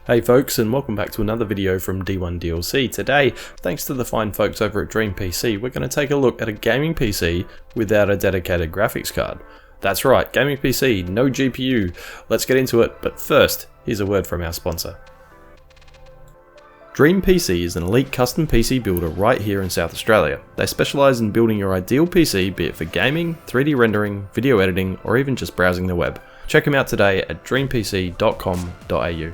Hey folks, and welcome back to another video from D1 DLC. Today, thanks to the fine folks over at Dream PC, we're going to take a look at a gaming PC without a dedicated graphics card. That's right, gaming PC, no GPU. Let's get into it, but first, here's a word from our sponsor. Dream PC is an elite custom PC builder right here in South Australia. They specialise in building your ideal PC, be it for gaming, 3D rendering, video editing, or even just browsing the web. Check them out today at dreampc.com.au.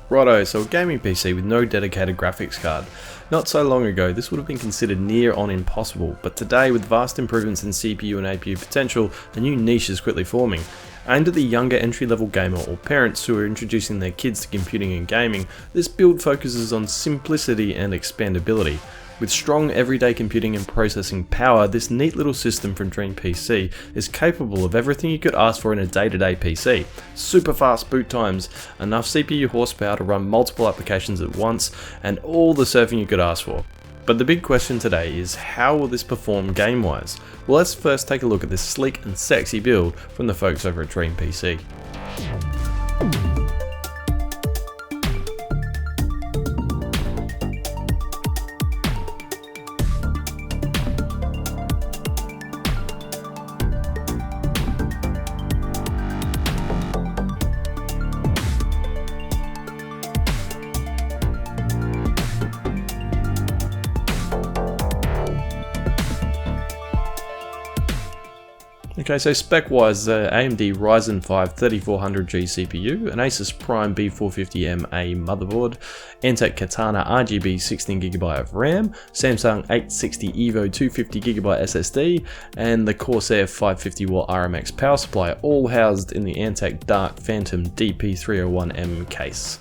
Righto, so a gaming PC with no dedicated graphics card. Not so long ago, this would have been considered near on impossible, but today with vast improvements in CPU and APU potential, a new niche is quickly forming. Aimed at the younger entry-level gamer or parents who are introducing their kids to computing and gaming, this build focuses on simplicity and expandability. With strong everyday computing and processing power, this neat little system from Dream PC is capable of everything you could ask for in a day-to-day PC. Super fast boot times, enough CPU horsepower to run multiple applications at once, and all the surfing you could ask for. But the big question today is, how will this perform game-wise? Well, let's first take a look at this sleek and sexy build from the folks over at Dream PC. Okay, so spec-wise, AMD Ryzen 5 3400G CPU, an Asus Prime B450MA motherboard, Antec Katana RGB 16GB of RAM, Samsung 860 EVO 250GB SSD, and the Corsair 550W RMX power supply, all housed in the Antec Dark Phantom DP301M case.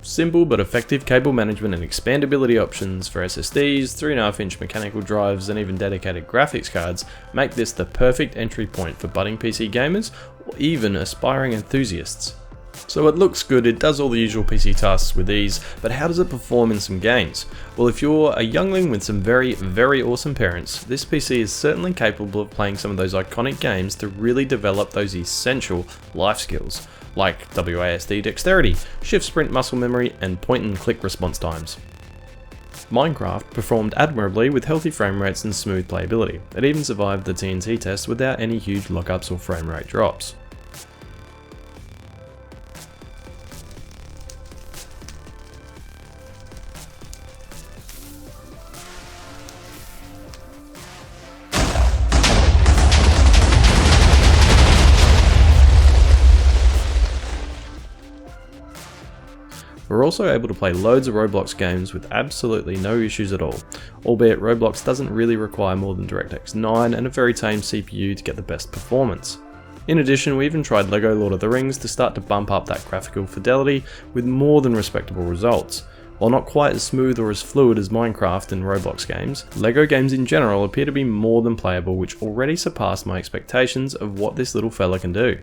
Simple but effective cable management and expandability options for SSDs, 3.5-inch mechanical drives, and even dedicated graphics cards make this the perfect entry point for budding PC gamers or even aspiring enthusiasts. So it looks good, it does all the usual PC tasks with ease, but how does it perform in some games? Well, if you're a youngling with some very awesome parents, this PC is certainly capable of playing some of those iconic games to really develop those essential life skills, like WASD dexterity, shift sprint muscle memory, and point and click response times. Minecraft performed admirably with healthy frame rates and smooth playability. It even survived the TNT test without any huge lockups or frame rate drops. We're also able to play loads of Roblox games with absolutely no issues at all, albeit Roblox doesn't really require more than DirectX 9 and a very tame CPU to get the best performance. In addition, we even tried LEGO Lord of the Rings to start to bump up that graphical fidelity with more than respectable results. While not quite as smooth or as fluid as Minecraft and Roblox games, LEGO games in general appear to be more than playable, which already surpassed my expectations of what this little fella can do.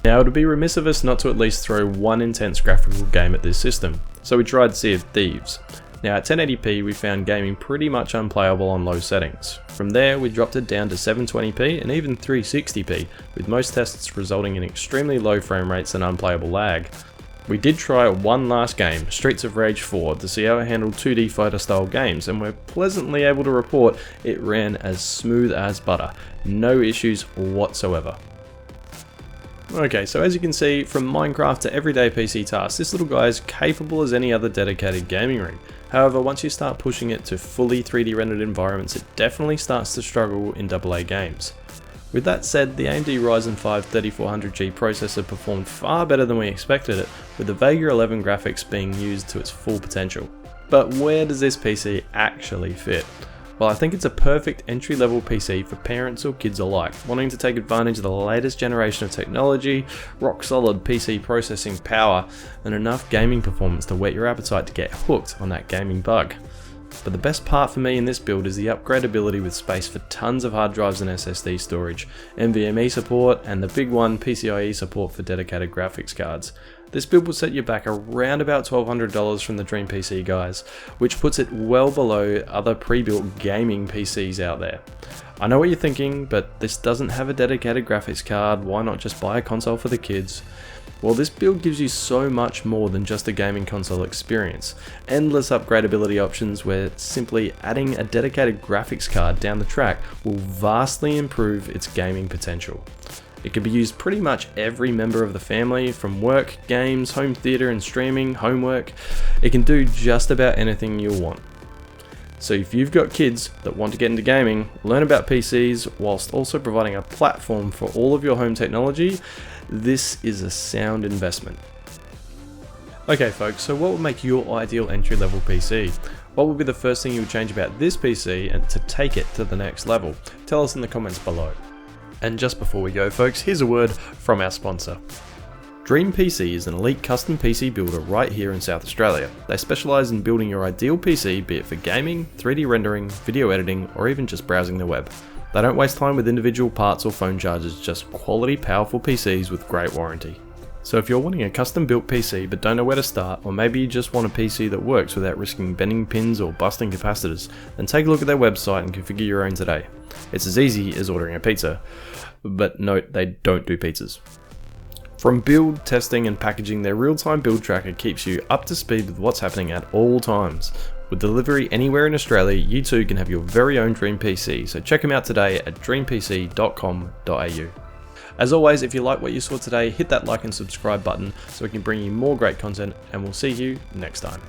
Now, it would be remiss of us not to at least throw one intense graphical game at this system, so we tried Sea of Thieves. Now at 1080p we found gaming pretty much unplayable on low settings. From there we dropped it down to 720p and even 360p, with most tests resulting in extremely low frame rates and unplayable lag. We did try one last game, Streets of Rage 4, to see how it handled 2D fighter style games, and we're pleasantly able to report it ran as smooth as butter, no issues whatsoever. Okay, so as you can see, from Minecraft to everyday PC tasks, this little guy is capable as any other dedicated gaming rig. However, once you start pushing it to fully 3D rendered environments, it definitely starts to struggle in AA games. With that said, the AMD Ryzen 5 3400G processor performed far better than we expected it, with the Vega 11 graphics being used to its full potential. But where does this PC actually fit? Well, I think it's a perfect entry-level PC for parents or kids alike, wanting to take advantage of the latest generation of technology, rock-solid PC processing power, and enough gaming performance to whet your appetite to get hooked on that gaming bug. But the best part for me in this build is the upgradability with space for tons of hard drives and SSD storage, NVMe support, and the big one, PCIe support for dedicated graphics cards. This build will set you back around about $1,200 from the Dream PC guys, which puts it well below other pre-built gaming PCs out there. I know what you're thinking, but this doesn't have a dedicated graphics card, why not just buy a console for the kids? Well, this build gives you so much more than just a gaming console experience. Endless upgradability options where simply adding a dedicated graphics card down the track will vastly improve its gaming potential. It can be used pretty much every member of the family, from work, games, home theater and streaming, homework. It can do just about anything you'll want. So if you've got kids that want to get into gaming, learn about PCs whilst also providing a platform for all of your home technology, this is a sound investment. Okay folks, so what would make your ideal entry-level PC? What would be the first thing you would change about this PC and to take it to the next level? Tell us in the comments below. And just before we go folks, here's a word from our sponsor. Dream PC is an elite custom PC builder right here in South Australia. They specialise in building your ideal PC, be it for gaming, 3D rendering, video editing, or even just browsing the web. They don't waste time with individual parts or phone chargers, just quality, powerful PCs with great warranty. So if you're wanting a custom built PC but don't know where to start, or maybe you just want a PC that works without risking bending pins or busting capacitors, then take a look at their website and configure your own today. It's as easy as ordering a pizza. But note, they don't do pizzas. From build, testing and packaging, their real-time build tracker keeps you up to speed with what's happening at all times. With delivery anywhere in Australia, you too can have your very own Dream PC, so check them out today at dreampc.com.au. As always, if you like what you saw today, hit that like and subscribe button so we can bring you more great content, and we'll see you next time.